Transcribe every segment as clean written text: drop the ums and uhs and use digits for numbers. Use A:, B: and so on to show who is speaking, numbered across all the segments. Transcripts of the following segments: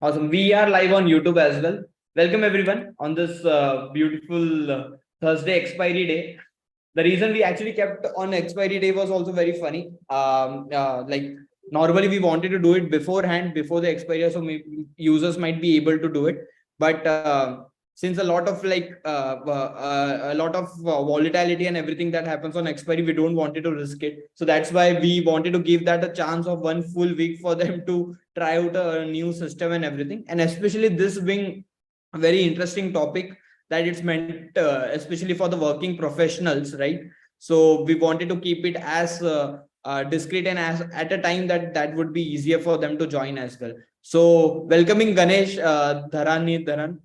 A: Awesome. We are live on YouTube as well. Welcome everyone on this beautiful Thursday expiry day. The reason we actually kept on expiry day was also very funny. Like normally we wanted to do it beforehand, before the expiry, so maybe users might be able to do it. But since a lot of volatility and everything that happens on expiry, we don't wanted to risk it. So that's why we wanted to give that a chance of one full week for them to try out a new system and everything. And especially this being a very interesting topic, that it's meant especially for the working professionals, right? So we wanted to keep it as discreet and as at a time that would be easier for them to join as well. So welcoming Ganesh Dharan.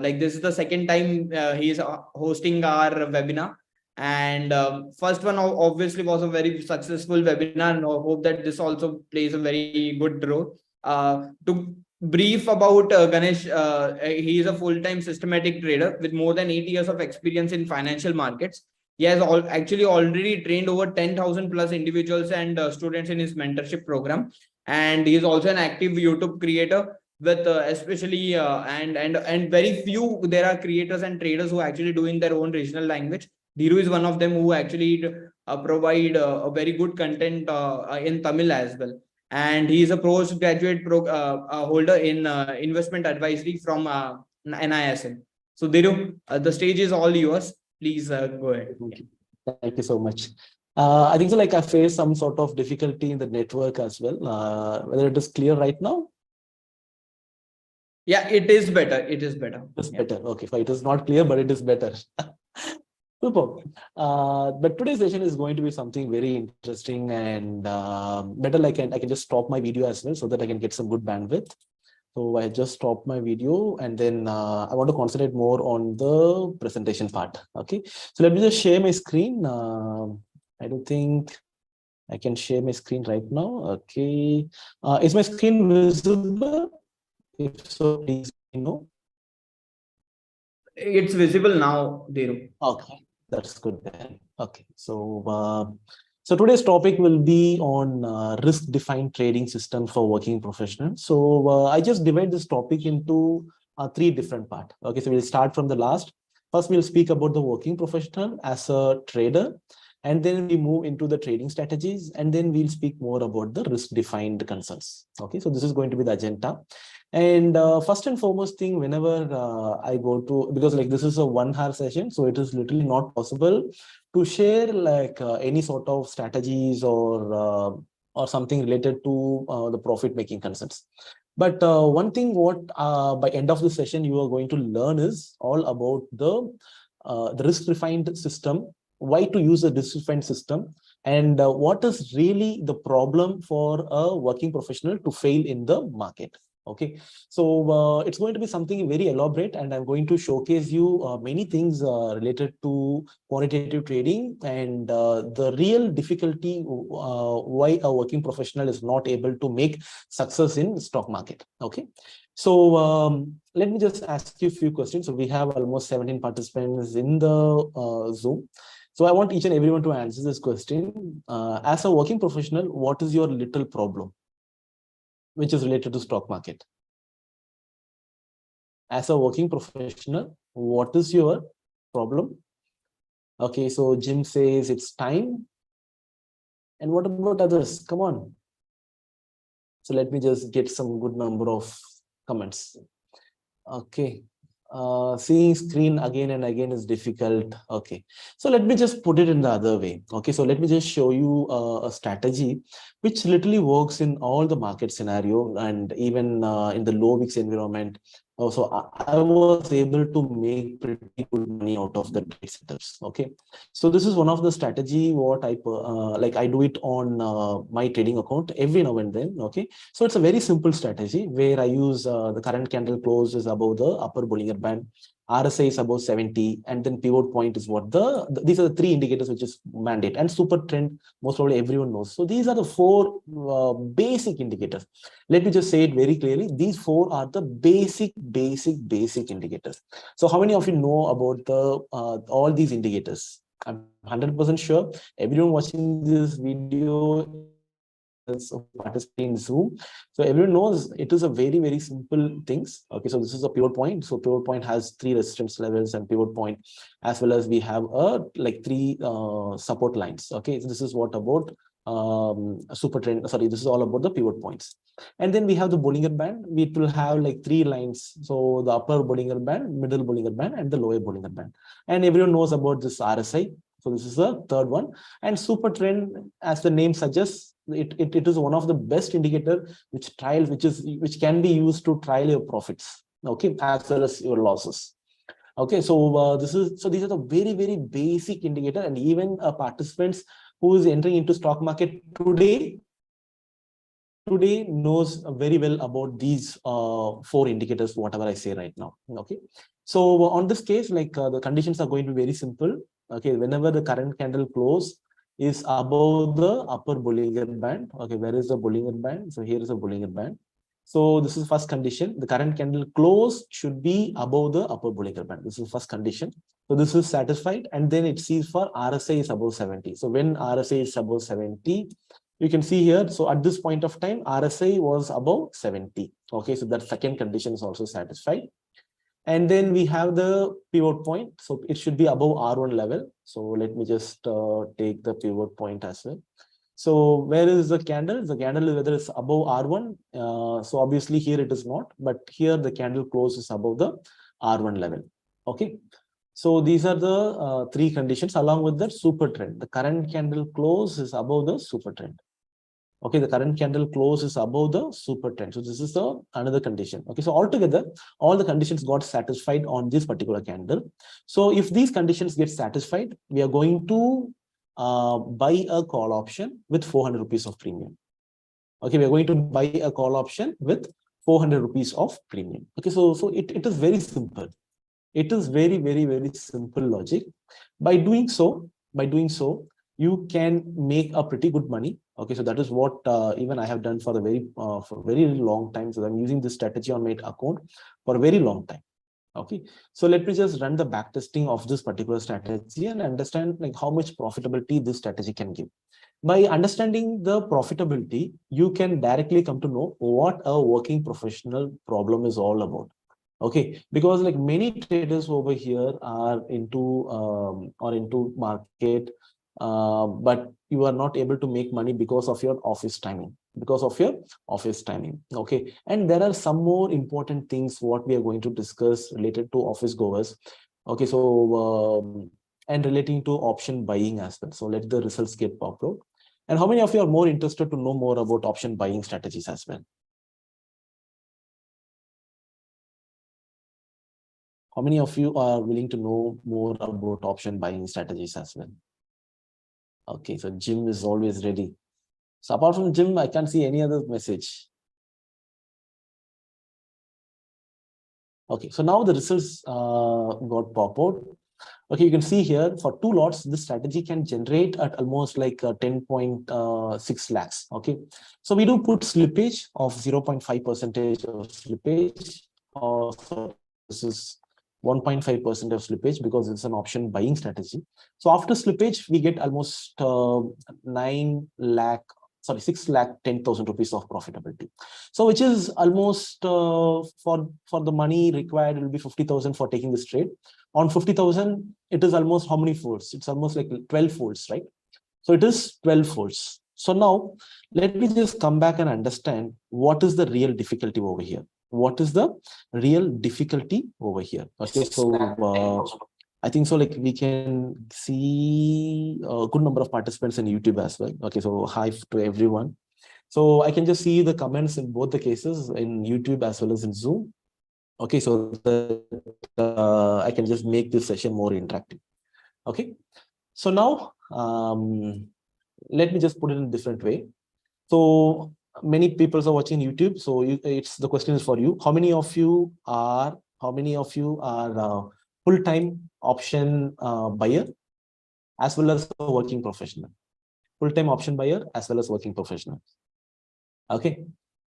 A: Like this is the second time he is hosting our webinar. And first one obviously was a very successful webinar, and I hope that this also plays a very good role. To brief about Ganesh, he is a full-time systematic trader with more than 8 years of experience in financial markets. He has actually already trained over 10,000 plus individuals and students in his mentorship program. And he is also an active YouTube creator with especially and very few there are creators and traders who actually do in their own regional language. Dhiru is one of them who actually provide a very good content in Tamil as well. And he is a postgraduate holder in investment advisory from NISM. So Dhiru, the stage is all yours. Please go ahead.
B: Thank you so much. I think so. Like I faced some sort of difficulty in the network as well. Whether it is clear right now?
A: Yeah, it is better. It is better.
B: It's better. Okay, fine. It is not clear, but it is better. Super. But today's session is going to be something very interesting and better. Like I can just stop my video as well so that I can get some good bandwidth. So I just stopped my video and then I want to concentrate more on the presentation part. Okay. So let me just share my screen. I don't think I can share my screen right now. Okay. Is my screen visible? If so, please know.
A: It's visible now, Dhiru.
B: Okay, that's good then. Okay. So today's topic will be on risk-defined trading system for working professionals. So I just divide this topic into three different parts. Okay, so we'll start from the last. First, we'll speak about the working professional as a trader, and then we move into the trading strategies, and then we'll speak more about the risk-defined concerns. Okay, so this is going to be the agenda. And first and foremost thing, whenever I go to, because like this is a 1 hour session, so it is literally not possible to share like any sort of strategies or something related to the profit making concepts. But one thing what by end of the session you are going to learn is all about the risk refined system, why to use a risk refined system, and what is really the problem for a working professional to fail in the market. Okay, so it's going to be something very elaborate, and I'm going to showcase you many things related to quantitative trading and the real difficulty why a working professional is not able to make success in stock market. Okay, so let me just ask you a few questions. So we have almost 17 participants in the Zoom. So I want each and everyone to answer this question. As a working professional, what is your little problem which is related to stock market? As a working professional, what is your problem? Okay, so Jim says it's time. And what about others? Come on. So let me just get some good number of comments. Okay. Seeing screen again and again is difficult. Okay, so let me just put it in the other way. Okay, so let me just show you a strategy which literally works in all the market scenario and even in the low VIX environment. So I was able to make pretty good money out of the trade setups. Okay, so this is one of the strategy what I like I do it on my trading account every now and then. Okay, so it's a very simple strategy where I use the current candle close is above the upper Bollinger Band, RSI is above 70, and then pivot point is what these are the three indicators which is mandate, and super trend most probably everyone knows. So these are the four basic indicators. Let me just say it very clearly. These four are the basic indicators. So how many of you know about the all these indicators? I'm 100% sure everyone watching this video who participate in Zoom. So everyone knows it is a very, very simple things. Okay, so this is a pivot point. So pivot point has 3 resistance levels and pivot point, as well as we have like 3 support lines. Okay, so this is what about super trend. Sorry, this is all about the pivot points. And then we have the Bollinger Band. We will have like 3 lines. So the upper Bollinger Band, middle Bollinger Band, and the lower Bollinger Band. And everyone knows about this RSI. So this is the third one. And super trend, as the name suggests, it is one of the best indicator which can be used to trial your profits, okay, as well as your losses. Okay, so these are the very, very basic indicator, and even participants who is entering into stock market today knows very well about these 4 indicators, whatever I say right now. Okay, so on this case, like the conditions are going to be very simple. Okay, whenever the current candle close is above the upper Bollinger Band. Okay, where is the Bollinger Band? So here is a Bollinger Band. So this is first condition. The current candle close should be above the upper Bollinger Band. This is first condition. So this is satisfied, and then it sees for RSI is above 70. So when RSI is above 70, you can see here. So at this point of time, RSI was above 70. Okay, so that second condition is also satisfied. And then we have the pivot point. So it should be above R1 level. So let me just take the pivot point as well. So where is the candle? The candle is whether it's above R1. So obviously here it is not, but here the candle close is above the R1 level. Okay. So these are the 3 conditions along with the super trend. The current candle close is above the super trend. Okay, the current candle close is above the super trend. So this is the another condition. Okay, so altogether, all the conditions got satisfied on this particular candle. So if these conditions get satisfied, we are going to buy a call option with 400 rupees of premium. Okay, we are going to buy a call option with 400 rupees of premium. Okay, so it is very simple. It is very, very, very simple logic. By doing so, you can make a pretty good money. Okay, so that is what even I have done for a very long time. So I'm using this strategy on my account for a very long time. Okay, so let me just run the back testing of this particular strategy and understand like how much profitability this strategy can give. By understanding the profitability, you can directly come to know what a working professional problem is all about. Okay, because like many traders over here are into market, but you are not able to make money because of your office timing. Okay, and there are some more important things what we are going to discuss related to office goers. Okay, so and relating to option buying as well. So let the results get popped out. And how many of you are more interested to know more about option buying strategies as well? How many of you are willing to know more about option buying strategies as well? Okay, so Jim is always ready. So apart from Jim, I can't see any other message. Okay, so now the results got popped out. Okay, you can see here for 2 lots, this strategy can generate at almost like 10.6 lakhs. Okay, so we do put slippage of 0.5% of slippage. So this is 1.5% of slippage because it's an option buying strategy. So after slippage, we get almost 6,10,000 rupees of profitability. So which is almost for the money required, it will be 50,000 for taking this trade. On 50,000, it is almost how many folds? It's almost like 12 folds, right? So it is 12 folds. So now let me just come back and understand what is the real difficulty over here. What is the real difficulty over here? Okay, so I think so like we can see a good number of participants in YouTube as well. Okay, so hi to everyone. So I can just see the comments in both the cases in YouTube as well as in Zoom. Okay, so I can just make this session more interactive. Okay, so now let me just put it in a different way. So many people are watching YouTube. So the question is for you. How many of you are full-time option buyer as well as a working professional? Full-time option buyer as well as working professional. Okay.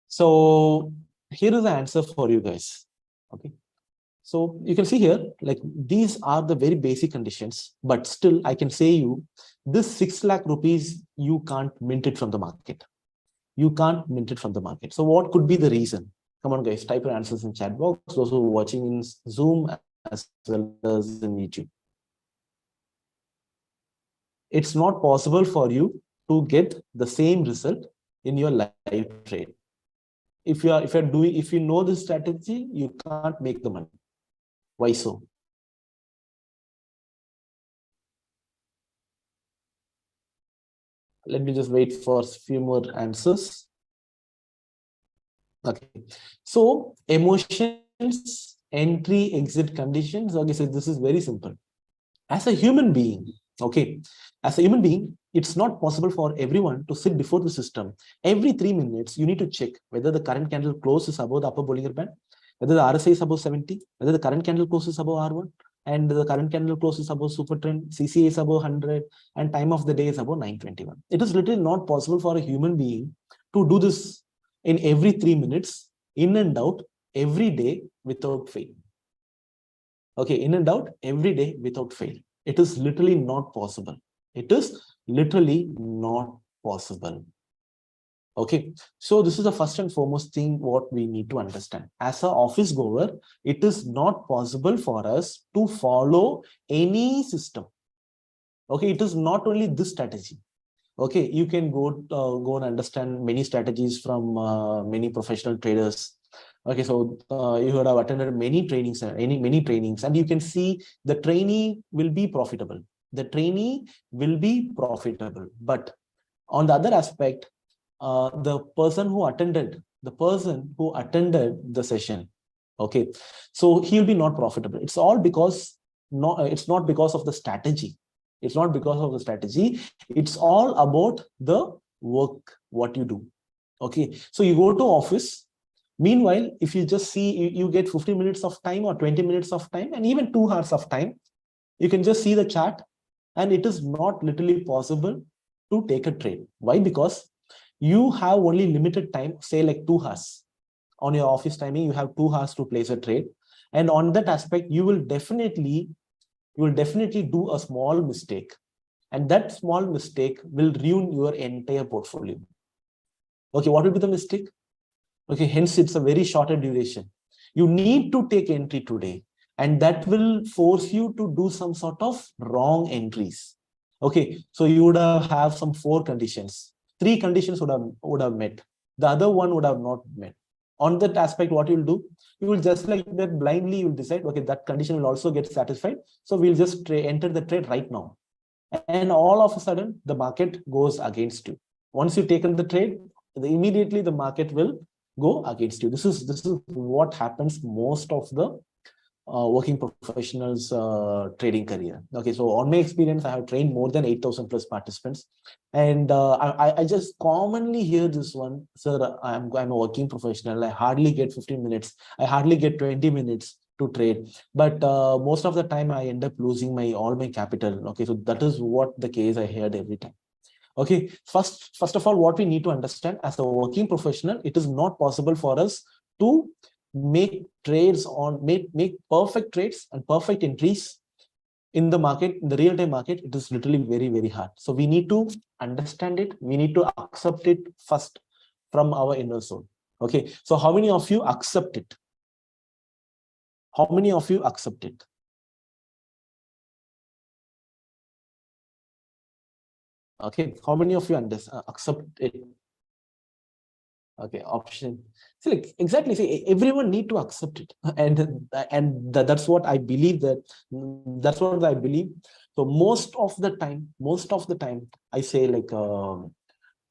B: So here is the answer for you guys. Okay. So you can see here, like these are the very basic conditions, but still I can say you, this 6 lakh rupees, you can't mint it from the market. You can't mint it from the market. So what could be the reason? Come on, guys, type your answers in chat box. Those who are watching in Zoom as well as in YouTube. It's not possible for you to get the same result in your live trade. If you know this strategy, you can't make the money. Why so? Let me just wait for a few more answers. Okay, so emotions, entry, exit conditions. Okay, so this is very simple. As a human being, okay, as a human being, it's not possible for everyone to sit before the system. Every 3 minutes, you need to check whether the current candle close is above the upper Bollinger Band, whether the RSI is above 70, whether the current candle close is above R1, and the current candle close is above super trend, CCA is above 100, and time of the day is above 921. It is literally not possible for a human being to do this in every 3 minutes, in and out, every day without fail. Okay, in and out every day without fail. It is literally not possible. It is literally not possible. Okay, so this is the first and foremost thing what we need to understand. As an office goer, it is not possible for us to follow any system. Okay, it is not only this strategy. Okay, you can go and understand many strategies from many professional traders. Okay, so you would have attended many trainings, and you can see the trainee will be profitable. The trainee will be profitable. But on the other aspect, the person who attended the session, okay, so he'll be not profitable. It's all because it's not because of the strategy. It's not because of the strategy. It's all about the work, what you do. Okay, so you go to office. Meanwhile, if you just see, you get 15 minutes of time or 20 minutes of time and even 2 hours of time, you can just see the chart, and it is not literally possible to take a trade. Why? Because you have only limited time, say like 2 hours. On your office timing, you have 2 hours to place a trade. And on that aspect, you will definitely do a small mistake. And that small mistake will ruin your entire portfolio. Okay, what will be the mistake? Okay, hence it's a very shorter duration. You need to take entry today, and that will force you to do some sort of wrong entries. Okay, so you would have some 4 conditions. 3 conditions would have met. The other one would have not met. On that aspect, what you'll do, you will just like that blindly, you'll decide, okay, that condition will also get satisfied. So we'll just enter the trade right now. And all of a sudden, the market goes against you. Once you've taken the trade, immediately the market will go against you. This is what happens most of the working professionals trading career. Okay, so on my experience, I have trained more than 8,000 plus participants, and I just commonly hear this one, sir, I'm a working professional, I hardly get 15 minutes, I hardly get 20 minutes to trade, but most of the time I end up losing all my capital. Okay, so that is what the case I heard every time. Okay, first of all, what we need to understand, as a working professional, it is not possible for us to make trades make perfect trades and perfect entries in the market, in the real-time market. It is literally very, very hard. So we need to understand it. We need to accept it first from our inner soul. Okay, so how many of you accept it? How many of you accept it? Okay, how many of you accept it? Okay, option. See, like, exactly. See, everyone need to accept it, and that's what I believe. That's what I believe. So most of the time, I say like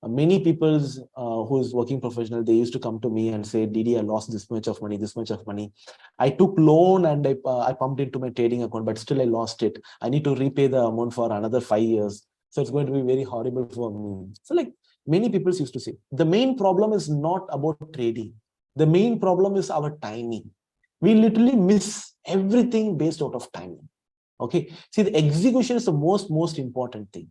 B: many people's who's working professional, they used to come to me and say, Didi, I lost this much of money. I took loan and I pumped into my trading account, but still I lost it. I need to repay the amount for another 5 years. So it's going to be very horrible for me. So like many people used to say, the main problem is not about trading. The main problem is our timing. We literally miss everything based out of timing. Okay. See, the execution is the most important thing.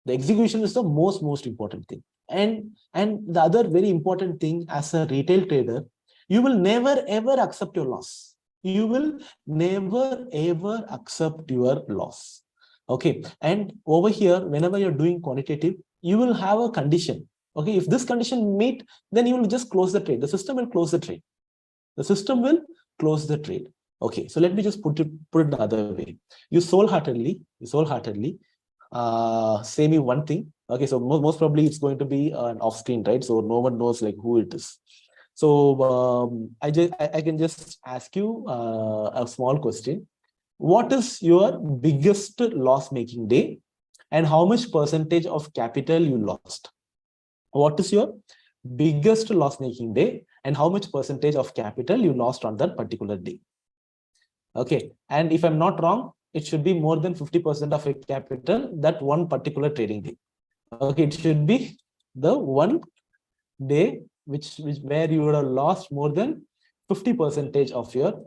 B: The execution is the most important thing. And the other very important thing, as a retail trader, you will never ever accept your loss. You will never ever accept your loss. Okay. And over here, whenever you're doing quantitative, you will have a condition. Okay, if this condition meet, then you will just close the trade. The system will close the trade. The system will close the trade. Okay, so let me just put it the other way. You soul-heartedly say me one thing. Okay, so most probably it's going to be an off-screen, right? So no one knows like who it is. So I can just ask you a small question. What is your biggest loss-making day, and how much percentage of capital you lost? What is your biggest loss-making day, and how much percentage of capital you lost on that particular day? Okay, and if I'm not wrong, it should be more than 50% of your capital that one particular trading day. Okay, it should be the one day which where you would have lost more than 50% of your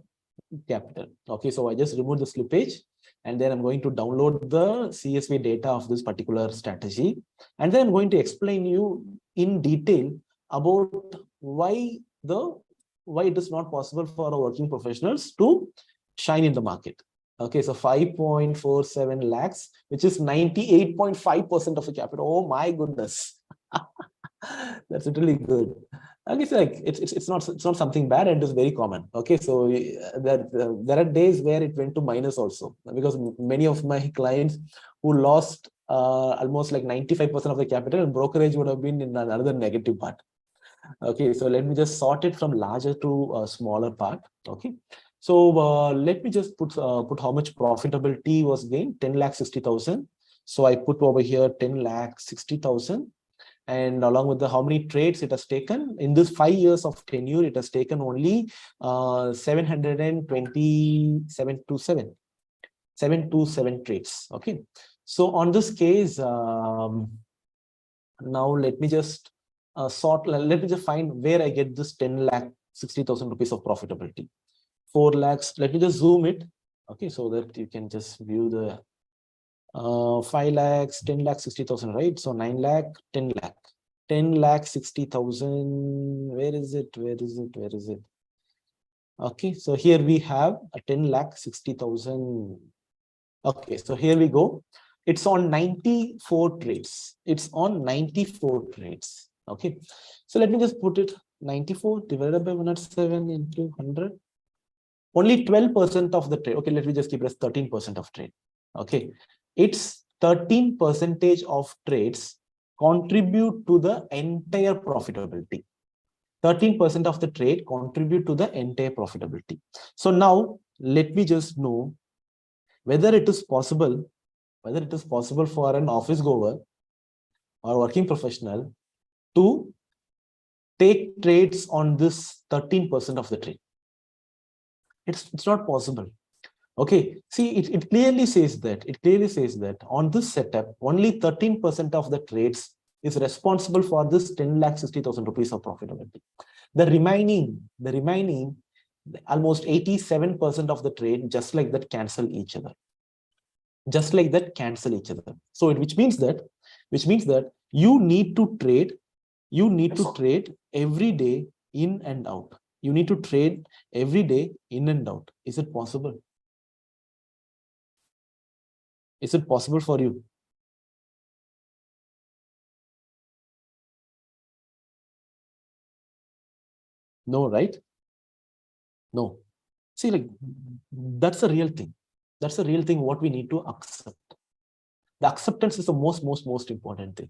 B: capital. Okay, so I just remove the slippage, and then I'm going to download the CSV data of this particular strategy, and then I'm going to explain you in detail about why it is not possible for our working professionals to shine in the market. Okay, so 5.47 lakhs, which is 98.5% of the capital. Oh my goodness. That's really good. Okay, so like it's not something bad, and it's very common. Okay, so there are days where it went to minus also, because many of my clients who lost almost like 95% of the capital, and brokerage would have been in another negative part. Okay, so let me just sort it from larger to a smaller part. Okay, so let me just put how much profitability was gained. 10,60,000. So I put over here 10,60,000. And along with the how many trades it has taken in this 5 years of tenure, it has taken only 727 trades. Okay, so on this case, now let me just let me just find where I get this 10,60,000 rupees of profitability. 4 lakhs. Let me just zoom it. Okay, so that you can just view the 5 lakhs, 10,60,000, right? So 9 lakh, 10 lakh, 10,60,000. Where is it? Okay, so here we have a 10,60,000. Okay, so here we go. It's on 94 trades. Okay, so let me just put it 94 divided by 107 into 100. Only 12% of the trade. Okay, let me just keep it as 13% of trade. Okay, it's 13% of trades contribute to the entire profitability. 13% of the trade contribute to the entire profitability. So now let me just know whether it is possible for an office goer or working professional to take trades on this 13% of the trade. It's not possible. Okay, see, it clearly says that on this setup, only 13% of the trades is responsible for this 10,60,000 rupees of profitability. The remaining almost 87% of the trade just like that cancel each other. So which means that you need to trade every day in and out. You need to trade every day in and out. Is it possible? Is it possible for you? No, right? No. See, like, that's a real thing. That's a real thing what we need to accept. The acceptance is the most important thing.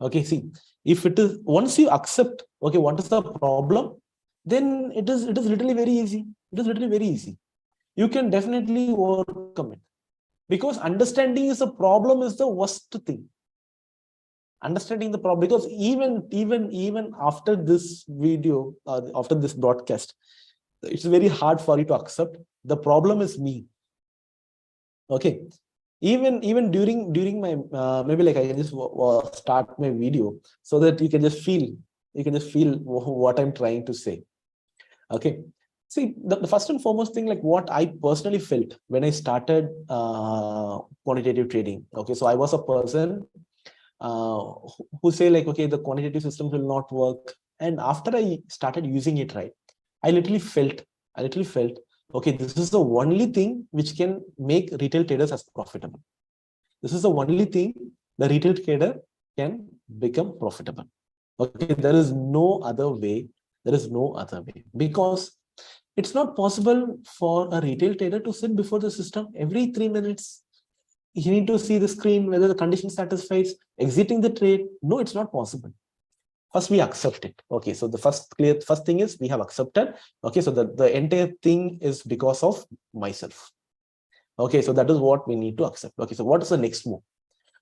B: Okay, see, if it is, once you accept, okay, what is the problem, then it is literally very easy. It is literally very easy. You can definitely overcome it. Because understanding is the problem is the worst thing. Understanding the problem, because even after this video, after this broadcast, it's very hard for you to accept the problem is me. Okay, even during my maybe like I can just start my video so that you can just feel what I'm trying to say. Okay, see, the first and foremost thing, like what I personally felt when I started quantitative trading. Okay, so I was a person who say like, okay, the quantitative systems will not work, and after I started using it, right, I literally felt, okay, this is the only thing which can make retail traders as profitable. This is the only thing the retail trader can become profitable. Okay, there is no other way. There is no other way, because it's not possible for a retail trader to sit before the system every 3 minutes. You need to see the screen whether the condition satisfies, exiting the trade. No, it's not possible. First, we accept it. Okay, so the first thing is we have accepted. Okay, so the entire thing is because of myself. Okay, so that is what we need to accept. Okay, so what is the next move?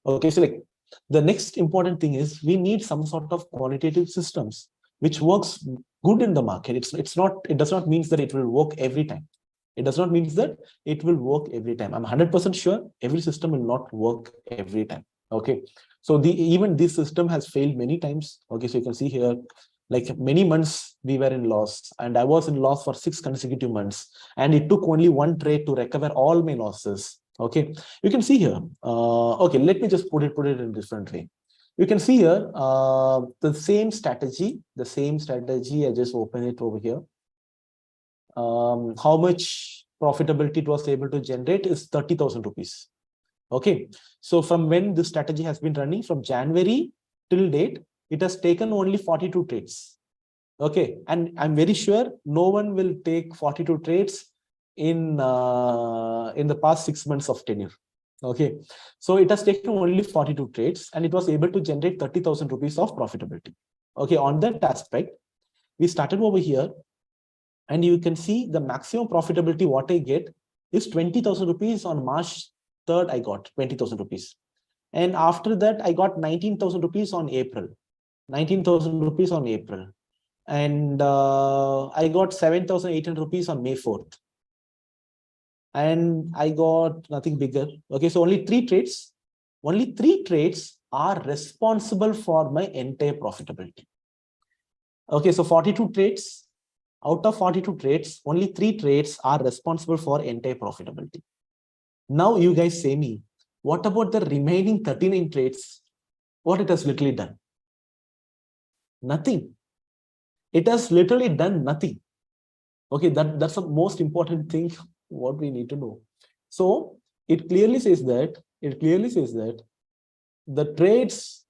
B: Okay, so like the next important thing is we need some sort of quantitative systems which works good in the market. It does not mean that it will work every time. It does not mean that it will work every time. I'm 100% sure every system will not work every time. Okay, so even this system has failed many times. Okay, so you can see here, like many months we were in loss, and I was in loss for 6 consecutive months, and it took only one trade to recover all my losses. Okay, you can see here. Okay, let me just put it in a different way. You can see here the same strategy. I just open it over here. How much profitability it was able to generate is 30,000 rupees. Okay, so from when this strategy has been running, from January till date, it has taken only 42 trades. Okay, and I'm very sure no one will take 42 trades in the past 6 months of tenure. Okay, so it has taken only 42 trades, and it was able to generate 30,000 rupees of profitability. Okay, on that aspect, we started over here, and you can see the maximum profitability what I get is 20,000 rupees. On March 3rd, I got 20,000 rupees. And after that, I got 19,000 rupees on April. 19,000 rupees on April. And I got 7,800 rupees on May 4th. And I got nothing bigger. Okay, so only 3 trades. Only 3 trades are responsible for my entire profitability. Okay, so 42 trades. Out of 42 trades, only 3 trades are responsible for entire profitability. Now you guys say me, what about the remaining 39 trades? What it has literally done? Nothing. It has literally done nothing. Okay, that's the most important thing what we need to know. So it clearly says that the trades,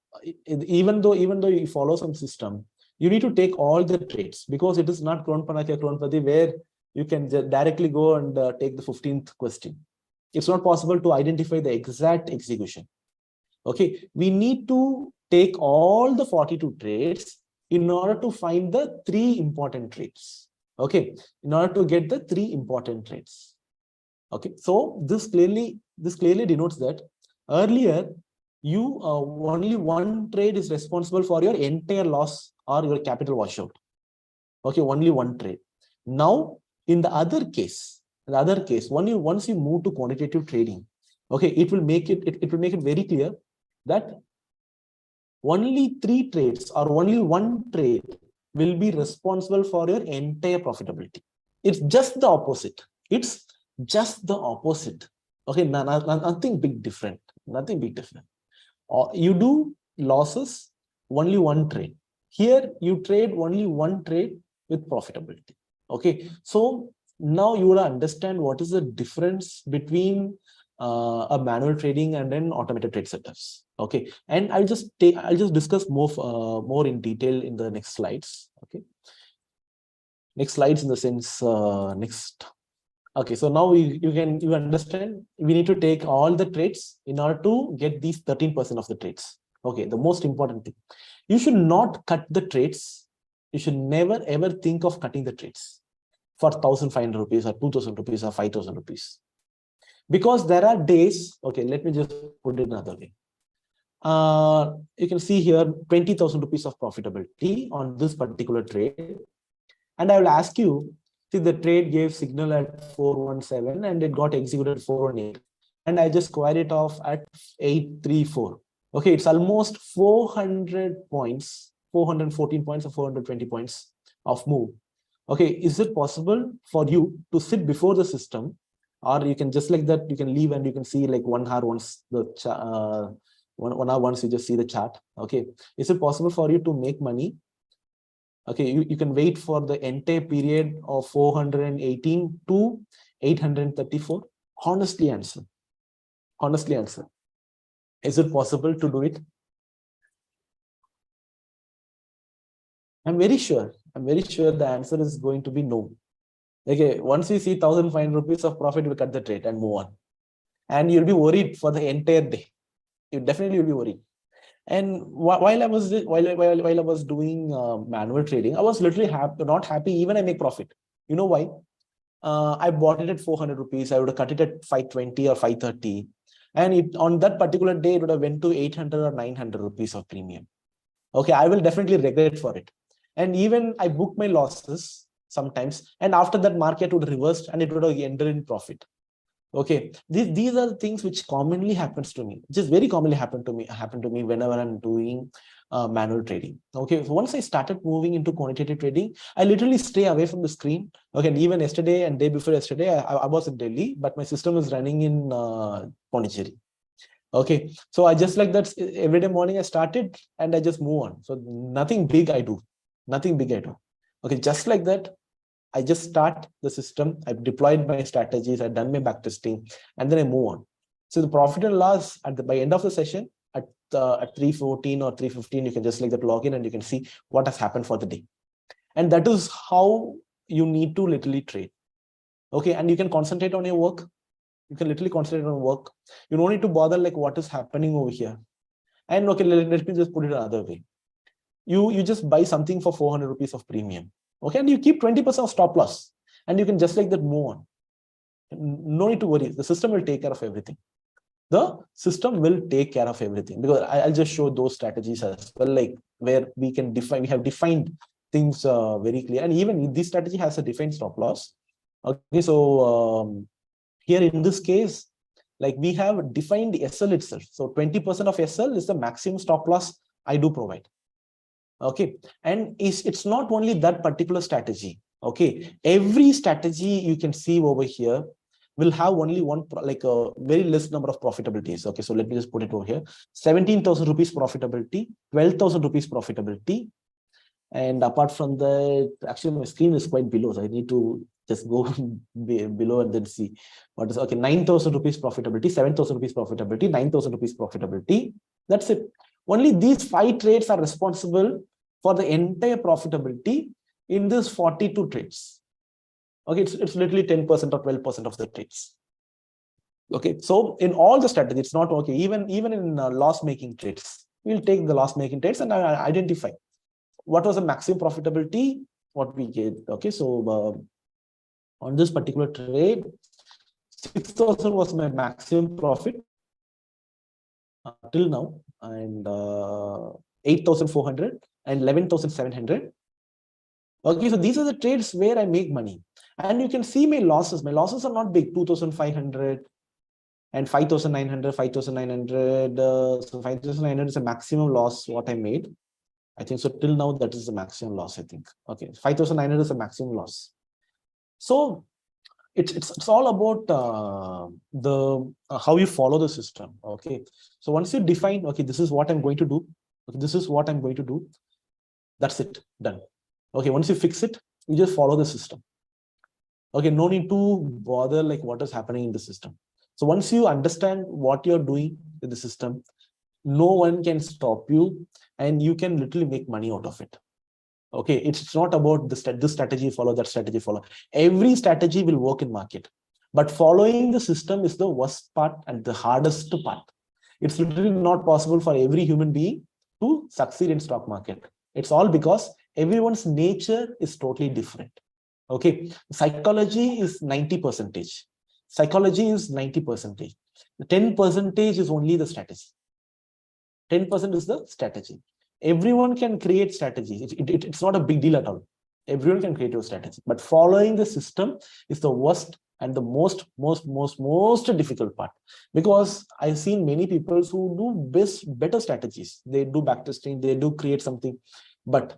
B: even though you follow some system, you need to take all the trades, because it is not Kronpati where you can directly go and take the 15th question. It's not possible to identify the exact execution. Okay, we need to take all the 42 trades in order to find the 3 important trades. Okay, in order to get the 3 important trades. Okay, so this clearly denotes that earlier you only one trade is responsible for your entire loss or your capital washout. Okay, only one trade. Now in the other case, once you move to quantitative trading, okay, it will make it very clear that only 3 trades or only one trade will be responsible for your entire profitability. It's just the opposite. It's just the opposite. Okay, nothing big different. Nothing big different. You do losses, only one trade. Here you trade only one trade with profitability. Okay, so now you will understand what is the difference between a manual trading and then automated trade setups. Okay, and I'll just discuss more in detail in the next slides. Okay, next slides in the sense next. Okay, so now you understand we need to take all the trades in order to get these 13% of the trades. Okay, the most important thing, you should not cut the trades. You should never ever think of cutting the trades for 1,500 rupees or 2,000 rupees or 5,000 rupees, because there are days. Okay, let me just put it another way. You can see here 20,000 rupees of profitability on this particular trade, and I will ask you, see, the trade gave signal at 417 and it got executed 418, and I just square it off at 834. Okay, it's almost 400 points, 414 points or 420 points of move. Okay, is it possible for you to sit before the system, or you can just like that, you can leave and you can see like 1 hour once the 1 hour once you just see the chart. Okay, is it possible for you to make money? Okay, you can wait for the entire period of 418 to 834. Honestly answer. Honestly answer. Is it possible to do it? I'm very sure. I'm very sure the answer is going to be no. Okay, once you see 1,500 rupees of profit, you cut the trade and move on. And you'll be worried for the entire day. You definitely will be worried. And while I was doing manual trading, I was literally not happy. Even I make profit. You know why? I bought it at 400 rupees. I would have cut it at 520 or 530, and on that particular day it would have went to 800 or 900 rupees of premium. Okay, I will definitely regret for it. And even I booked my losses sometimes, and after that market would reverse and it would have ended in profit. Okay, these are the things which commonly happens to me, just very commonly happen to me whenever I'm doing manual trading. Okay, so once I started moving into quantitative trading, I literally stay away from the screen. Okay, and even yesterday and day before yesterday, I was in Delhi, but my system is running in Pondicherry. Okay, so I just like that every day morning I started and I just move on. So nothing big I do, nothing big I do. Okay, just like that, I just start the system. I've deployed my strategies. I've done my backtesting, and then I move on. So the profit and loss by end of the session at 3:14 or 3:15, you can just like that log in and you can see what has happened for the day. And that is how you need to literally trade. Okay, and you can concentrate on your work. You can literally concentrate on work. You don't need to bother like what is happening over here. And okay, let me just put it another way. You just buy something for 400 rupees of premium. Okay, and you keep 20% of stop loss, and you can just like that move on. No need to worry. The system will take care of everything. The system will take care of everything, because I'll just show those strategies as well, like where we can define, we have defined things very clear. And even this strategy has a defined stop loss. Okay, so here in this case, like we have defined the SL itself. So 20% of SL is the maximum stop loss I do provide. Okay, and it's not only that particular strategy. Okay, every strategy you can see over here will have only one, like a very less number of profitabilities. Okay, so let me just put it over here: 17,000 rupees profitability, 12,000 rupees profitability. And apart from that, actually my screen is quite below, so I need to just go below and then see what is. Okay, 9,000 rupees profitability, 7,000 rupees profitability, 9,000 rupees profitability. That's it. Only these 5 trades are responsible for the entire profitability in this 42 trades. Okay, it's literally 10% or 12% of the trades. Okay, so in all the strategies, it's not okay. Even in loss-making trades, we'll take the loss-making trades and identify what was the maximum profitability, what we get. Okay, so on this particular trade, 6,000 was my maximum profit till now, and 8,400 and 11,700. Okay, so these are the trades where I make money. And you can see my losses. My losses are not big: 2,500 and 5,900, 5,900. So 5,900 is a maximum loss what I made. I think so till now that is the maximum loss, I think. Okay, 5,900 is a maximum loss. So it's all about how you follow the system. Okay, so once you define, okay, this is what I'm going to do. Okay, this is what I'm going to do. That's it, done. Okay, once you fix it, you just follow the system. Okay, no need to bother like what is happening in the system. So once you understand what you're doing in the system, no one can stop you, and you can literally make money out of it. Okay, it's not about this strategy follow, that strategy follow. Every strategy will work in market, but following the system is the worst part and the hardest part. It's literally not possible for every human being to succeed in stock market. It's all because everyone's nature is totally different. Okay, psychology is 90%. Psychology is 90%. 10% is only the strategy. 10% is the strategy. Everyone can create strategies. It's not a big deal at all. Everyone can create a strategy, but following the system is the worst and the most difficult part, because I've seen many people who do better strategies. They do backtesting, they do create something, but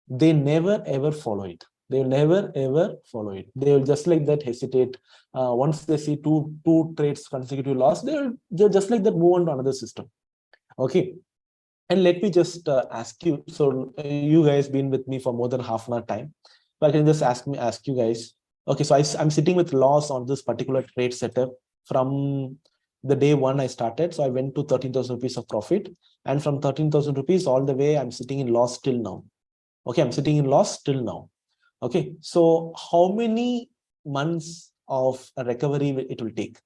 B: they never ever follow it. They will never ever follow it. They will just like that hesitate. Once they see two trades consecutive loss, they'll just like that move on to another system. Okay, and let me just ask you. So you guys been with me for more than half an hour time. So I can just ask you guys. Okay, so I'm sitting with loss on this particular trade setup from the day one I started. So I went to 13,000 rupees of profit, and from 13,000 rupees all the way I'm sitting in loss till now. Okay, I'm sitting in loss till now. Okay, so how many months of a recovery it will take?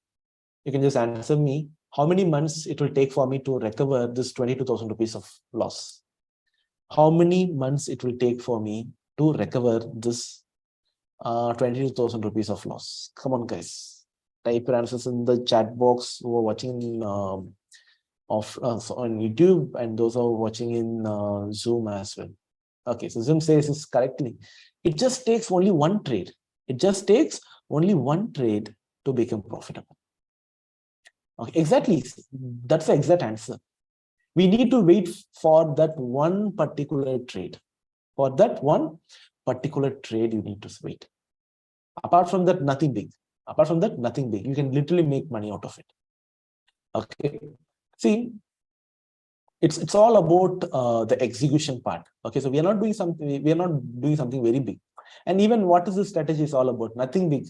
B: You can just answer me. How many months it will take for me to recover this 22,000 rupees of loss? How many months it will take for me to recover this 22,000 rupees of loss? Come on, guys. Type your answers in the chat box who are watching on YouTube, and those who are watching in Zoom as well. Okay, so Zoom says this correctly. It just takes only one trade. It just takes only one trade to become profitable. Okay, exactly. That's the exact answer. We need to wait for that one particular trade. For that one particular trade, you need to wait. Apart from that, nothing big. Apart from that, nothing big. You can literally make money out of it. Okay. See, it's all about the execution part. Okay, so we are not doing something very big. And even what is the strategy is all about? Nothing big.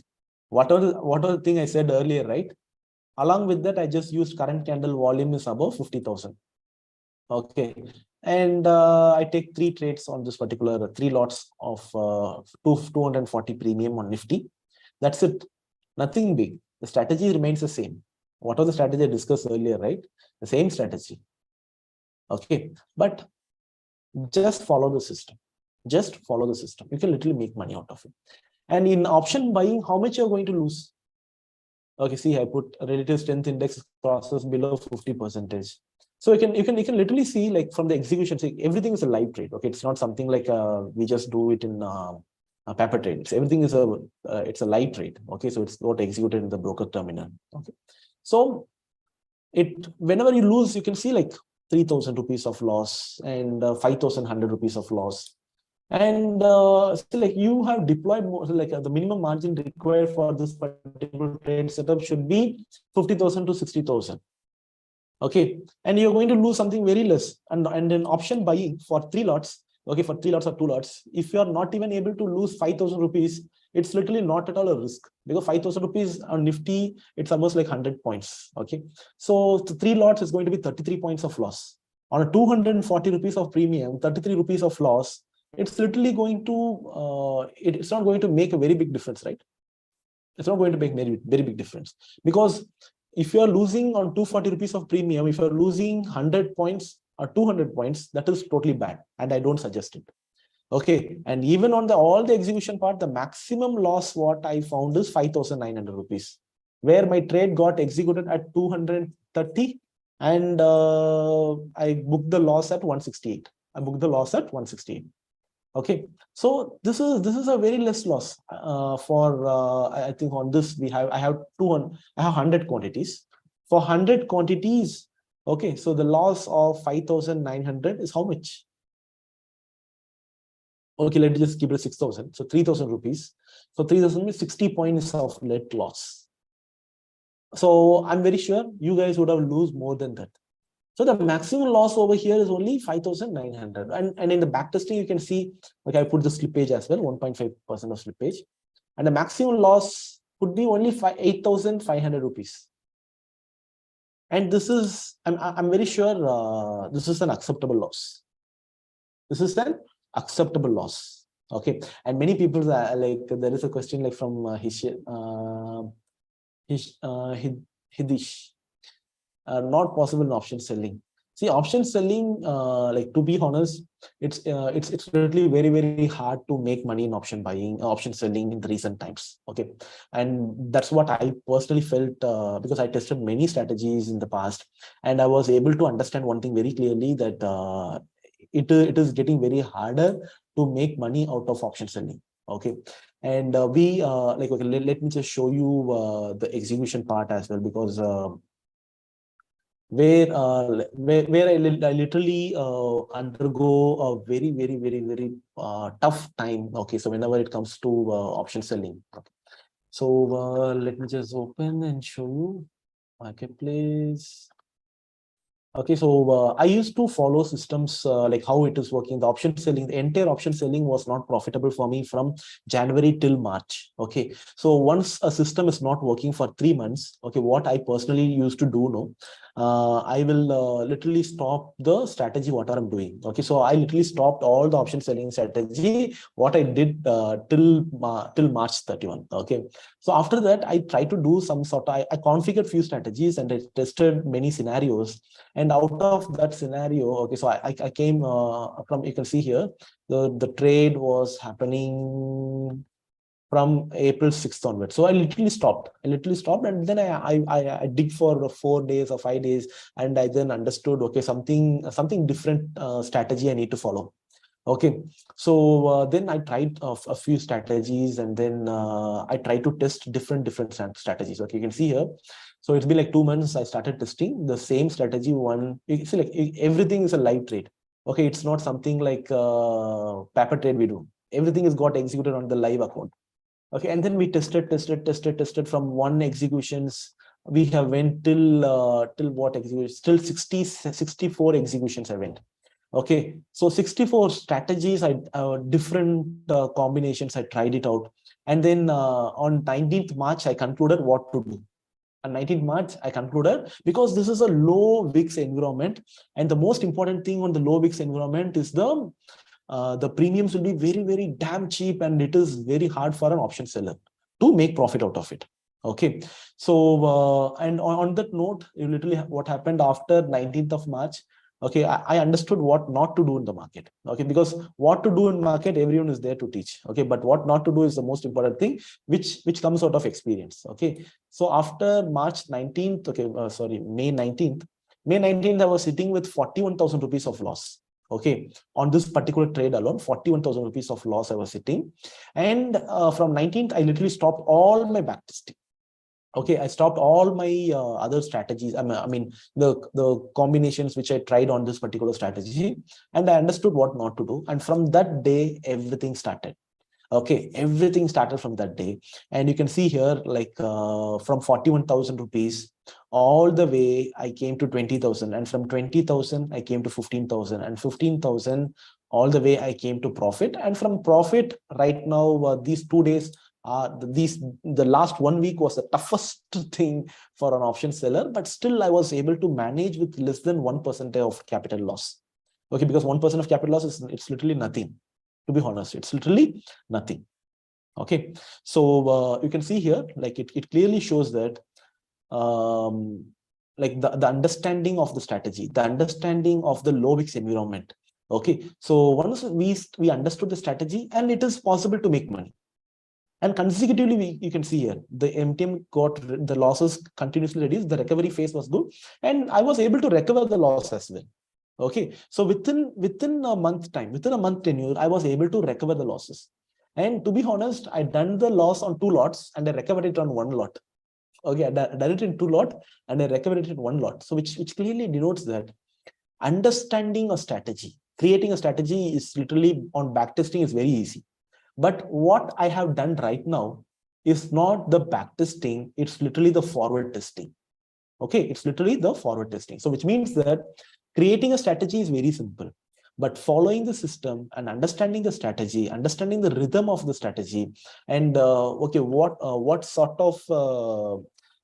B: Whatever the thing I said earlier, right? Along with that, I just used current candle volume is above 50,000. Okay, and I take 3 trades on this particular 3 lots of 240 premium on Nifty. That's it. Nothing big. The strategy remains the same. What was the strategy I discussed earlier, right? The same strategy. Okay, but just follow the system. Just follow the system. You can literally make money out of it. And in option buying, how much you're going to lose? Okay, see, I put relative strength index crosses below 50%. So you can literally see, like, from the execution, see, everything is a live trade. Okay, it's not something like we just do it in a paper trade. So everything is it's a live trade. Okay, so it's not executed in the broker terminal. Okay, so whenever you lose, you can see like 3,000 rupees of loss and 5,100 rupees of loss. And so like you have deployed more, so like the minimum margin required for this particular trade setup should be 50,000 to 60,000. Okay, and you're going to lose something very less. And in option buying for 3 lots, okay, for 3 lots or 2 lots, if you are not even able to lose 5,000 rupees, it's literally not at all a risk, because 5,000 rupees on Nifty, it's almost like 100 points. Okay, so the 3 lots is going to be 33 points of loss. On a 240 rupees of premium, 33 rupees of loss, it's literally going to it's not going to make a very big difference, right? It's not going to make very, very big difference, because if you are losing on 240 rupees of premium, if you're losing 100 points or 200 points, that is totally bad, and I don't suggest it. Okay, and even on all the execution part, the maximum loss what I found is 5,900 rupees, where my trade got executed at 230, and I booked the loss at 168. I booked the loss at 168. Okay, so this is a very less loss for I think on this I have 100 quantities. For 100 quantities, okay, so the loss of 5,900 is how much? Okay, let's just keep it 6,000. So 3,000 rupees. So 3,000 means 60 points of net loss. So I'm very sure you guys would have lose more than that. So the maximum loss over here is only 5,900. And in the back testing, you can see, like I put the slippage as well, 1.5% of slippage. And the maximum loss could be only 8,500 rupees. And this is, I'm very sure this is an acceptable loss. This is an acceptable loss. Okay. And many people are like, there is a question like from Hidish. Not possible in option selling. See, option selling, like to be honest, it's really very, very hard to make money in option buying, option selling in the recent times. Okay, and that's what I personally felt because I tested many strategies in the past, and I was able to understand one thing very clearly, that it is getting very harder to make money out of option selling. Okay, and we like, okay, let me just show you the execution part as well, because where I literally undergo a very, very, very, very tough time. Okay, so whenever it comes to option selling. Okay. So let me just open and show you marketplace. Okay, so I used to follow systems like how it is working. The option selling, the entire option selling was not profitable for me from January till March. Okay, so once a system is not working for 3 months, okay, what I personally used to do now, I will literally stop the strategy, whatever I'm doing. Okay, so I literally stopped all the option selling strategy, what I did till March 31. Okay, so after that, I tried to do some sort of, I configured few strategies and I tested many scenarios. And out of that scenario, okay, so I came from, you can see here, the trade was happening from April 6th onwards. So I literally stopped. And then I dig for 4 days or 5 days, and I then understood, okay, something different strategy I need to follow. Okay, so then I tried a few strategies, and then I tried to test different strategies. Okay, you can see here. So it's been like 2 months. I started testing the same strategy. You see, like everything is a live trade. Okay, it's not something like paper trade we do. Everything is got executed on the live account. Okay, and then we tested from one executions. We have went till what execution? Still 64 executions I went. Okay, so 64 strategies, I different combinations, I tried it out. And then on 19th March, I concluded what to do. On 19th March, I concluded, because this is a low VIX environment. And the most important thing on the low VIX environment is the premiums will be very, very damn cheap, and it is very hard for an option seller to make profit out of it. Okay, so and on that note, literally what happened after 19th of March, okay, I understood what not to do in the market. Okay, because what to do in market, everyone is there to teach. Okay, but what not to do is the most important thing, which comes out of experience. Okay, so after March 19th, okay, sorry, May 19th, I was sitting with 41,000 rupees of loss. Okay, on this particular trade alone, 41,000 rupees of loss I was sitting. And from 19th, I literally stopped all my backtesting. Okay, I stopped all my other strategies. I mean the combinations which I tried on this particular strategy, and I understood what not to do. And from that day, everything started. Okay, everything started from that day. And you can see here, like from 41,000 rupees, all the way I came to 20,000. And from 20,000, I came to 15,000. And 15,000, all the way I came to profit. And from profit, right now, these 2 days, the last 1 week was the toughest thing for an option seller. But still, I was able to manage with less than 1% of capital loss. Okay, because 1% of capital loss it's literally nothing. To be honest, it's literally nothing. Okay, so you can see here, like it clearly shows that like the understanding of the strategy, the understanding of the low VIX environment. Okay, so once we understood the strategy, and it is possible to make money. And consecutively, you can see here, the MTM got the losses continuously reduced. The recovery phase was good, and I was able to recover the loss as well. Okay, so within a month time, within a month tenure, I was able to recover the losses. And to be honest, I done the loss on 2 lots and I recovered it on 1 lot. Okay, I done it in 2 lot and I recovered it in 1 lot. So which clearly denotes that understanding a strategy, creating a strategy is literally on backtesting is very easy. But what I have done right now is not the backtesting, it's literally the forward testing. Okay, it's literally the forward testing. So which means that creating a strategy is very simple, but following the system and understanding the strategy, understanding the rhythm of the strategy, and okay, what sort of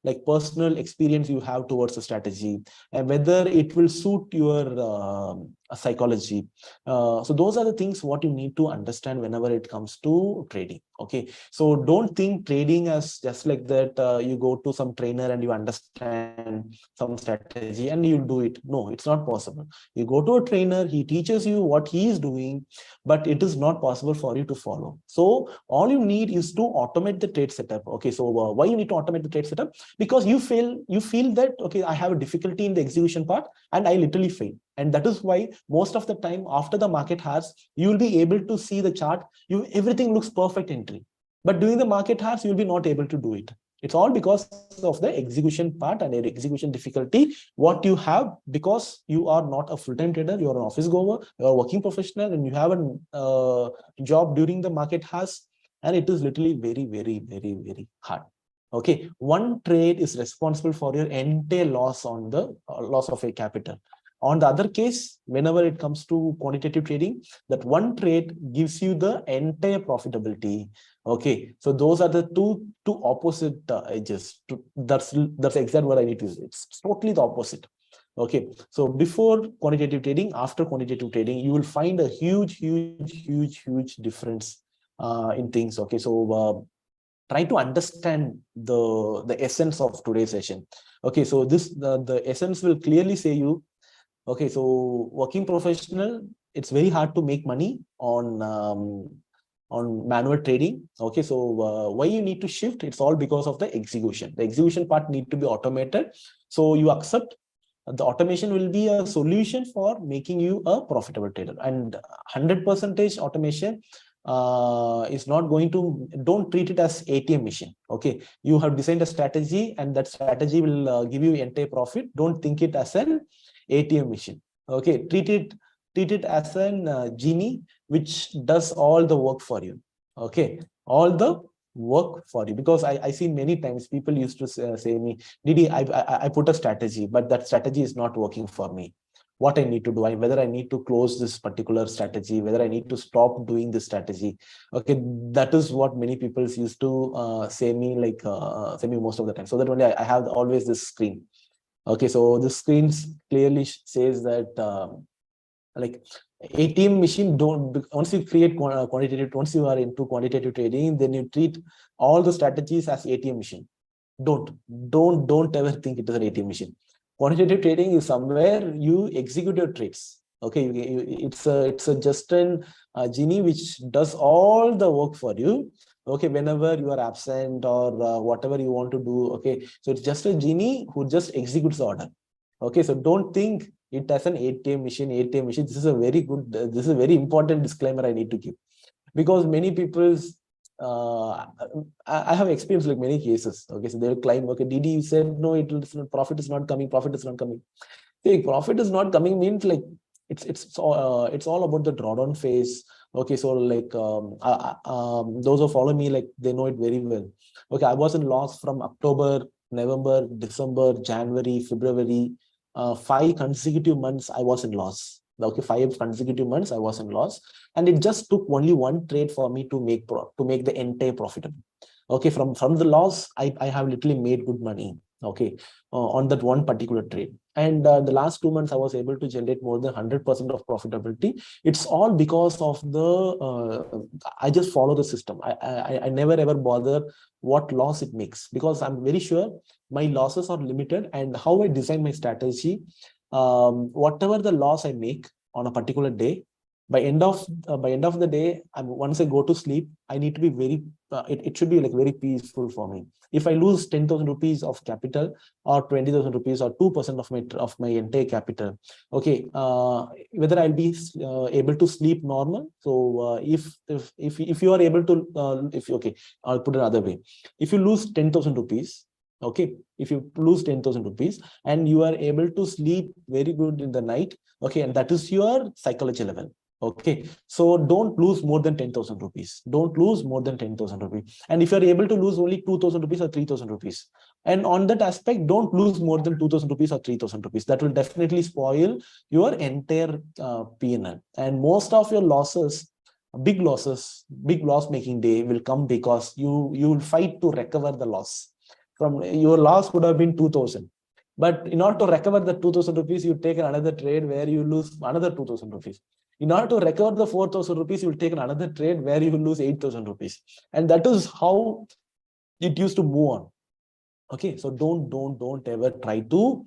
B: like personal experience you have towards the strategy, and whether it will suit your psychology. So those are the things what you need to understand whenever it comes to trading. Okay, so don't think trading as just like that. You go to some trainer and you understand some strategy and you'll do it. No, it's not possible. You go to a trainer, he teaches you what he is doing, but it is not possible for you to follow. So all you need is to automate the trade setup. Okay, so why you need to automate the trade setup? Because you feel that, okay, I have a difficulty in the execution part and I literally fail. And that is why most of the time after the market has, you will be able to see the chart. Everything looks perfect entry. But during the market has, you'll be not able to do it. It's all because of the execution part and your execution difficulty, what you have, because you are not a full-time trader, you're an office goer, you're a working professional, and you have a job during the market has, and it is literally very, very, very, very hard. Okay, one trade is responsible for your entire loss on the loss of a capital. On the other case, whenever it comes to quantitative trading, that one trade gives you the entire profitability. Okay, so those are the two opposite edges. That's exactly what I need to use. It's totally the opposite. Okay, so before quantitative trading, after quantitative trading, you will find a huge difference in things. Okay, so try to understand the essence of today's session. Okay, so the essence will clearly say you. Okay, so working professional, it's very hard to make money on manual trading. Okay, so why you need to shift? It's all because of the execution. The execution part need to be automated. So you accept the automation will be a solution for making you a profitable trader, and 100% automation is not going to, don't treat it as ATM machine. Okay, you have designed a strategy and that strategy will give you entire profit. Don't think it as an ATM machine. Okay, treat it as an genie which does all the work for you. Okay, all the work for you, because I see many times people used to say me, Didi, I put a strategy, but that strategy is not working for me. What I need to do, whether I need to close this particular strategy, whether I need to stop doing this strategy. Okay, that is what many people used to say me, like say me most of the time. So that only I have always this screen. Okay, so the screen clearly says that like ATM machine, don't, once you create quantitative, once you are into quantitative trading, then you treat all the strategies as ATM machine. Don't ever think it is an ATM machine. Quantitative trading is somewhere you execute your trades. Okay, it's a just an genie which does all the work for you. Okay, whenever you are absent or whatever you want to do. Okay, so it's just a genie who just executes the order. Okay, so don't think it as an ATM machine. This is a very good, this is a very important disclaimer I need to give, because many people's I have experienced like many cases. Okay, so they will claim, okay, Didi said no, profit is not coming. See, profit is not coming means like it's all about the drawdown phase. Okay, so like those who follow me, like they know it very well. Okay, I was in loss from October, November, December, January, February. 5 consecutive months I was in loss. Okay, 5 consecutive months I was in loss, and it just took only one trade for me to make the entire profitable. Okay, from the loss, I have literally made good money. Okay, on that one particular trade, and the last 2 months I was able to generate more than 100% of profitability. It's all because of the I just follow the system. I never ever bother what loss it makes, because I'm very sure my losses are limited, and how I design my strategy, whatever the loss I make on a particular day, by end of the day, once I go to sleep, I need to be very it should be like very peaceful for me. If I lose 10,000 rupees of capital, or 20,000 rupees, or 2% of my entire capital, okay, whether I'll be able to sleep normal. So if you are able to okay, I'll put it another way. If you lose 10,000 rupees, okay, if you lose 10,000 rupees and you are able to sleep very good in the night, okay, and that is your psychology level. Okay, so don't lose more than 10,000 rupees. Don't lose more than 10,000 rupees. And if you're able to lose only 2,000 rupees or 3,000 rupees, and on that aspect, don't lose more than 2,000 rupees or 3,000 rupees. That will definitely spoil your entire P&L. And most of your losses, big loss making day will come because you will fight to recover the loss. From your loss would have been 2,000. But in order to recover the 2,000 rupees, you take another trade where you lose another 2,000 rupees. In order to recover the 4,000 rupees, you will take another trade where you will lose 8,000 rupees. And that is how it used to move on. Okay, so don't ever try to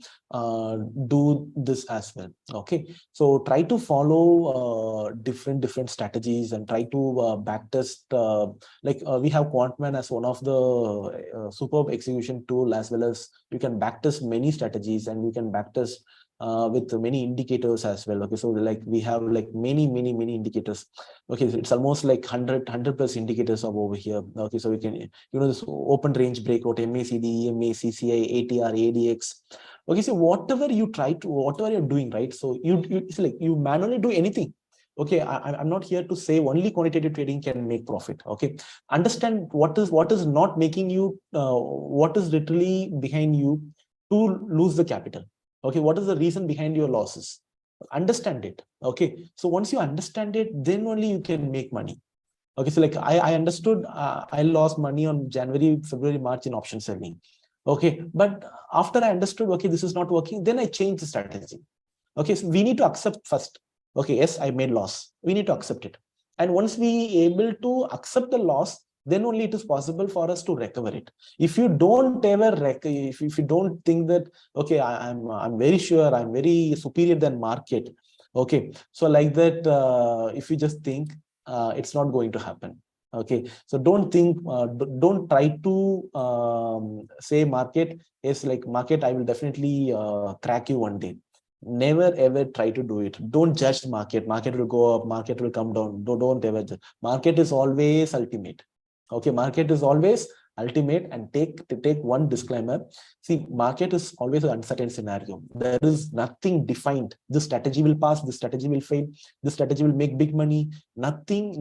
B: do this as well. Okay, so try to follow different strategies, and try to backtest. We have Quantman as one of the superb execution tool, as well as you can backtest many strategies, and we can backtest with many indicators as well. Okay, so like we have like many indicators. Okay, so it's almost like 100 plus indicators of over here. Okay, so we can, this open range breakout, MACD, EMA, CCI, ATR, ADX. Okay, so whatever you're doing, right? So it's like you manually do anything. Okay, I'm not here to say only quantitative trading can make profit. Okay, understand what is not making you, what is literally behind you to lose the capital. Okay, what is the reason behind your losses? Understand it. Okay, so once you understand it, then only you can make money. Okay, so like I understood, I lost money on January, February, March in option selling. Okay, but after I understood, okay, this is not working, then I changed the strategy. Okay, so we need to accept first. Okay, yes, I made loss. We need to accept it. And once we able to accept the loss, then only it is possible for us to recover it. If you don't ever, if you don't think that, okay, I'm very sure, I'm very superior than market. Okay, so like that, if you just think, it's not going to happen. Okay, so don't think, don't try to say market is like market, I will definitely crack you one day. Never ever try to do it. Don't judge market will go up, market will come down. Don't ever judge. Market is always ultimate. Okay, market is always ultimate. And take one disclaimer. See, market is always an uncertain scenario. There is nothing defined. This strategy will pass, this strategy will fail, this strategy will make big money. Nothing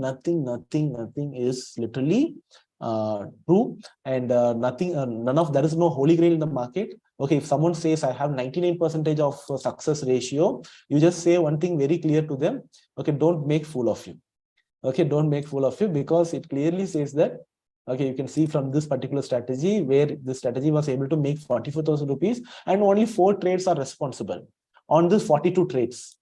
B: is literally true. And none of, there is no holy grail in the market. Okay, if someone says I have 99% of success ratio, you just say one thing very clear to them. Okay, don't make fool of you. Okay, don't make fool of you, because it clearly says that, okay, you can see from this particular strategy where the strategy was able to make 44,000 rupees and only 4 trades are responsible on this 42 trades.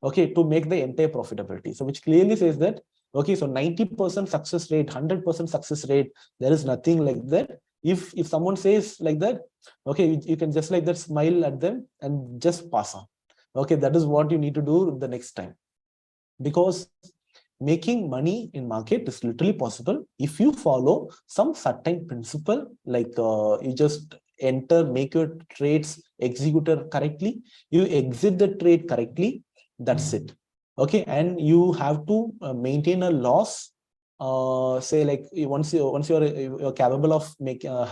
B: Okay, to make the entire profitability. So which clearly says that, okay, so 90% success rate, 100% success rate, there is nothing like that. If someone says like that, okay, you can just like that smile at them and just pass on. Okay, that is what you need to do the next time. Because making money in market is literally possible if you follow some certain principle, like you just enter, make your trades executed correctly, you exit the trade correctly, that's it. Okay, and you have to maintain a loss. Say like once you're capable of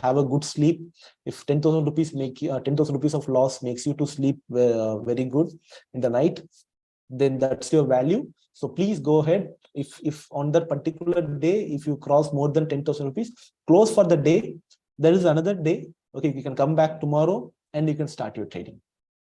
B: have a good sleep. If 10,000 rupees make 10,000 rupees of loss makes you to sleep very good in the night, then that's your value. So please go ahead. If on that particular day, if you cross more than 10,000 rupees, close for the day. There is another day. Okay, you can come back tomorrow and you can start your trading.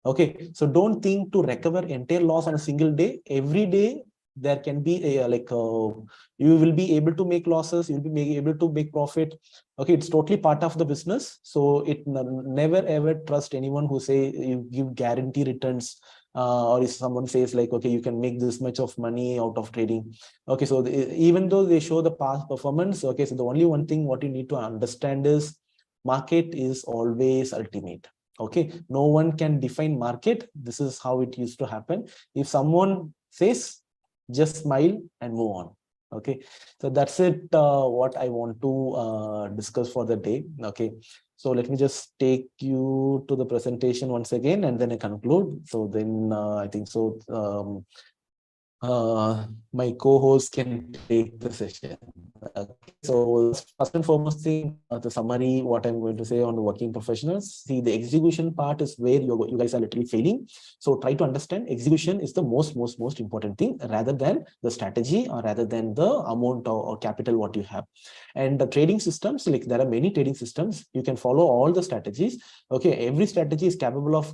B: Okay, so don't think to recover entire loss on a single day. Every day there can be a you will be able to make losses, you'll be able to make profit. Okay, it's totally part of the business. So it never ever trust anyone who say you give guarantee returns. Or if someone says like, okay, you can make this much of money out of trading. Okay, so even though they show the past performance, okay, so the only one thing what you need to understand is market is always ultimate. Okay, no one can define market. This is how it used to happen. If someone says, just smile and move on. Okay, so that's it, what I want to discuss for the day. Okay, so let me just take you to the presentation once again and then I conclude. So then I think so my co-host can take the session. Okay. So first and foremost thing, the summary, what I'm going to say on the working professionals. See, the execution part is where you guys are literally failing. So try to understand execution is the most important thing, rather than the strategy or rather than the amount or capital what you have. And the trading systems, like there are many trading systems, you can follow all the strategies. Okay, every strategy is capable of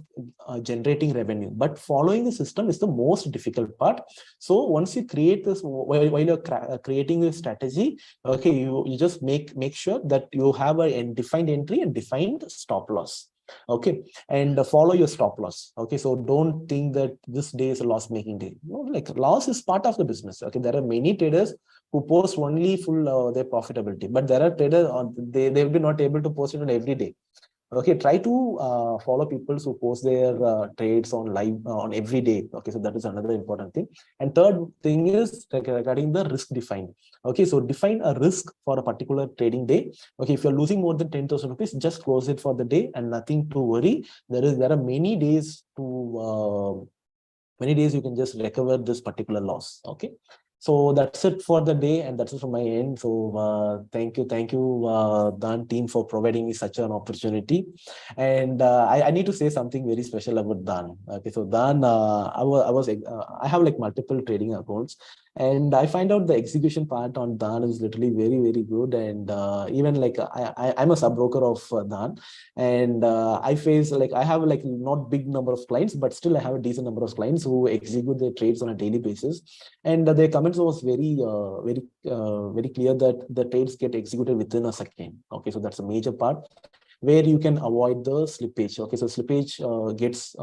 B: generating revenue, but following the system is the most difficult part. So once you create this, while you're creating this strategy, okay, you just make sure that you have a defined entry and defined stop loss. Okay, and follow your stop loss. Okay, so don't think that this day is a loss making day. No, like loss is part of the business. Okay, there are many traders who post only full their profitability, but there are traders they will be not able to post it on every day. Okay, try to follow people who post their trades on live on every day. Okay, so that is another important thing. And third thing is regarding the risk define. Okay, so define a risk for a particular trading day. Okay, if you're losing more than 10,000 rupees, just close it for the day and nothing to worry. There are many days to many days you can just recover this particular loss. Okay, So that's it for the day, and that's it from my end. So thank you, Dan team, for providing me such an opportunity. And I need to say something very special about Dan. Okay, so Dan, I have like multiple trading accounts, and I find out the execution part on Dan is literally very, very good. And even like I'm a sub broker of Dan, and I face like I have like not big number of clients, but still I have a decent number of clients who execute their trades on a daily basis. And their comments was very clear that the trades get executed within a second. Okay, so that's a major part where you can avoid the slippage. Okay, so slippage gets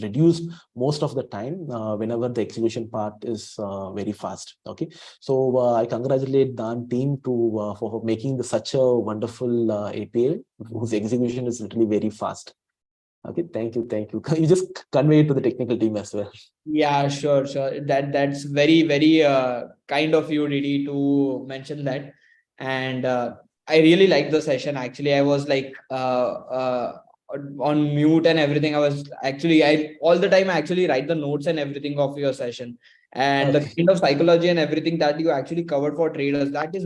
B: reduced most of the time whenever the execution part is very fast. Okay, so I congratulate Dan team for making such a wonderful API whose execution is literally very fast. Okay, thank you. You just convey it to the technical team as well.
A: Yeah, sure. That's very, very kind of you, Didi, to mention that. And I really liked the session. Actually, I was like on mute and everything. I all the time I actually write the notes and everything of your session. And the
B: Okay.
A: kind of psychology and everything that you actually covered for traders, that is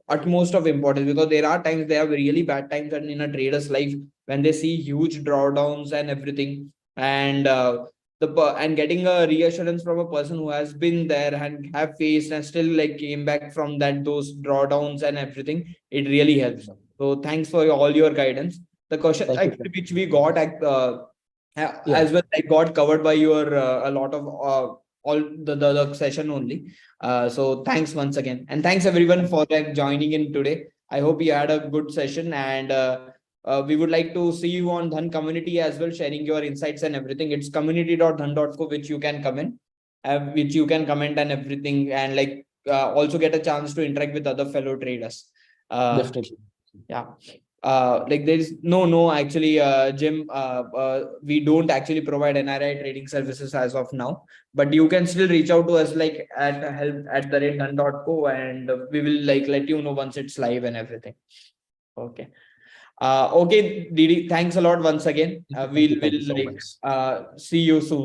A: utmost of importance, because there are times, there are really bad times and in a trader's life when they see huge drawdowns and everything. And and getting a reassurance from a person who has been there and have faced and still like came back from those drawdowns and everything, it really helps. So thanks for all your guidance. The question
B: Thank you.
A: actually which we got
B: Yeah.
A: as well, like, got covered by your a lot of all the session only. So thanks once again, and thanks everyone for like joining in today. I hope you had a good session, and we would like to see you on Dhan community as well, sharing your insights and everything. It's community.dhan.co, which you can comment and everything, and like also get a chance to interact with other fellow traders.
B: Definitely.
A: Yeah. Like there is no actually, Jim, we don't actually provide NRI trading services as of now, but you can still reach out to us like at help@dhan.co, and we will like let you know once it's live and everything. Okay. Okay, Didi, thanks a lot once again.
B: Thank you
A: We'll
B: so
A: like
B: much.
A: see you soon.